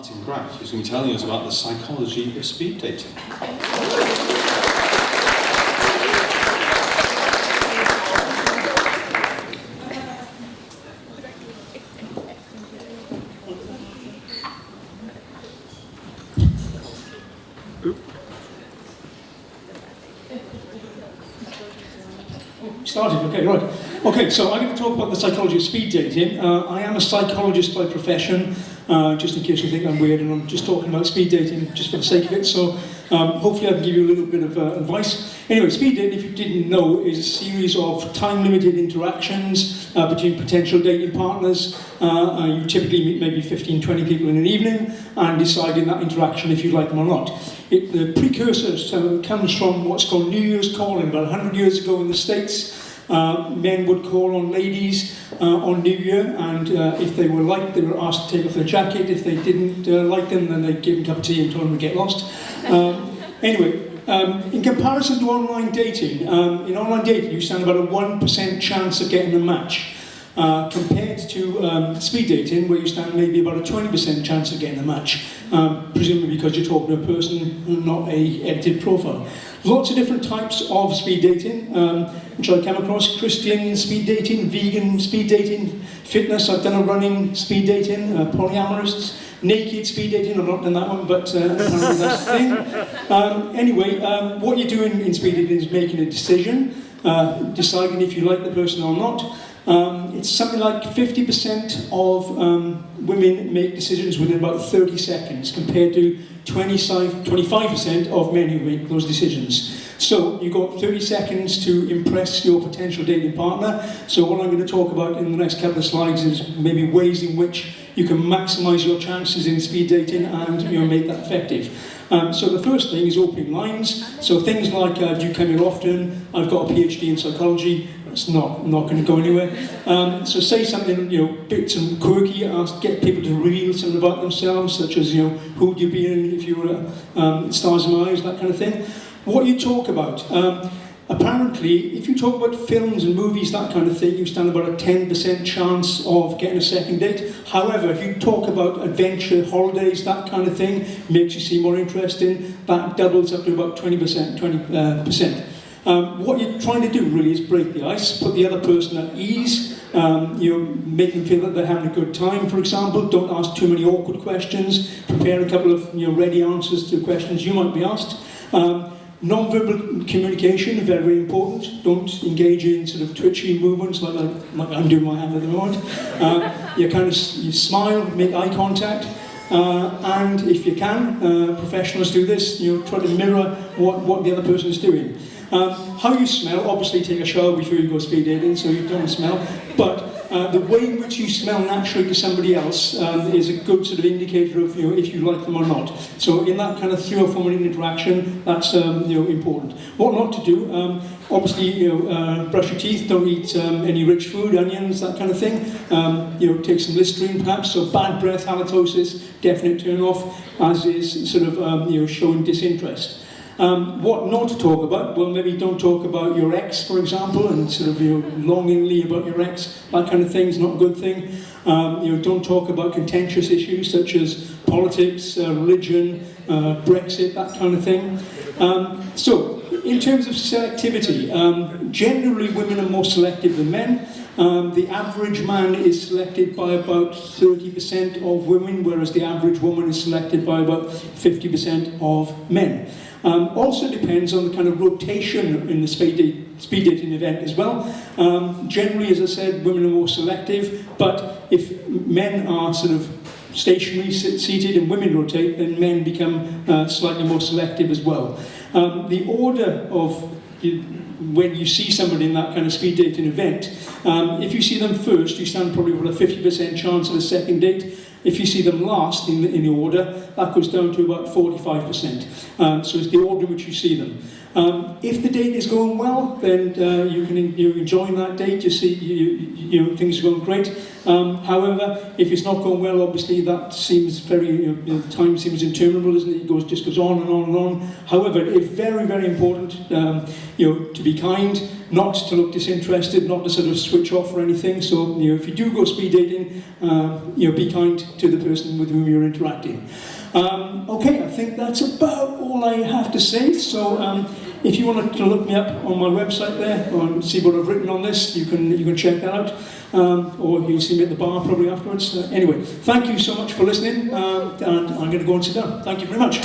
Graff, who's going to be telling us about the psychology of speed dating. Started, okay, right. Okay, so I'm going to talk about the psychology of speed dating. I am a psychologist by profession, just in case you think I'm weird and I'm just talking about speed dating just for the sake of it. So hopefully I can give you a little bit of advice. Anyway, speed dating, if you didn't know, is a series of time-limited interactions between potential dating partners. You typically meet maybe 15, 20 people in an evening and decide in that interaction if you like them or not. The precursor comes from what's called New Year's calling. About 100 years ago in the States, men would call on ladies on New Year, and if they were liked, they were asked to take off their jacket. If they didn't like them, then they'd give them a cup of tea and told them to get lost. Anyway, in comparison to online dating, in online dating you stand about a 1% chance of getting a match, compared to speed dating, where you stand maybe about a 20% chance of getting a match, presumably because you're talking to a person, not a edited profile. Lots of different types of speed dating, which I came across: Christian speed dating, vegan speed dating, fitness. I've done a running speed dating, polyamorous, naked speed dating. I've not done that one, but apparently that's the thing. Anyway, what you're doing in speed dating is making a decision, deciding if you like the person or not. It's something like 50% of women make decisions within about 30 seconds, compared to 25% of men who make those decisions. So you've got 30 seconds to impress your potential dating partner. So what I'm going to talk about in the next couple of slides is maybe ways in which you can maximise your chances in speed dating and make that effective. So the first thing is opening lines. So things like, do you come here often? I've got a PhD in psychology. It's not going to go anywhere. So say something, bits and quirky. Get people to reveal something about themselves, such as, who would you be in if you were Stars in My Eyes, that kind of thing. What you talk about. Apparently, if you talk about films and movies, that kind of thing, you stand about a 10% chance of getting a second date. However, if you talk about adventure, holidays, that kind of thing, makes you seem more interesting, that doubles up to about 20%. What you're trying to do really is break the ice, put the other person at ease, make them feel that they're having a good time, for example. Don't ask too many awkward questions. Prepare a couple of ready answers to questions you might be asked. Non-verbal communication, very, very important. Don't engage in sort of twitchy movements like I'm doing my hand at the moment. You smile, make eye contact. And if you can, professionals do this, try to mirror what the other person is doing. How you smell, obviously take a shower before you go speed dating, so you don't smell, but the way in which you smell naturally to somebody else is a good sort of indicator of if you like them or not. So in that kind of 3 or 4 minute interaction, that's important. What not to do, obviously brush your teeth, don't eat any rich food, onions, that kind of thing. Take some Listerine perhaps. So bad breath, halitosis, definite turn off, as is sort of showing disinterest. What not to talk about? Well, maybe don't talk about your ex, for example, and sort of longingly about your ex. That kind of thing is not a good thing. Don't talk about contentious issues such as politics, religion, Brexit, that kind of thing. So, in terms of selectivity, generally women are more selective than men. The average man is selected by about 30% of women, whereas the average woman is selected by about 50% of men. Also depends on the kind of rotation in the speed dating event as well. Generally, as I said, women are more selective, but if men are sort of stationary seated and women rotate, then men become slightly more selective as well. The order of when you see somebody in that kind of speed dating event, if you see them first, you stand probably with a 50% chance of a second date. If you see them last in the order, that goes down to about 45%. So it's the order in which you see them. If the date is going well, then you're enjoying that date. You see, things are going great. However, if it's not going well, obviously that seems very, time seems interminable, isn't it? It just goes on and on and on. However, it's very, very important, to be kind, not to look disinterested, not to sort of switch off or anything. So, if you do go speed dating, be kind to the person with whom you're interacting. Okay, I think that's about all I have to say. So, if you want to look me up on my website there and see what I've written on this, you can check that out. Or you'll see me at the bar probably afterwards. Anyway, thank you so much for listening, and I'm going to go and sit down. Thank you very much.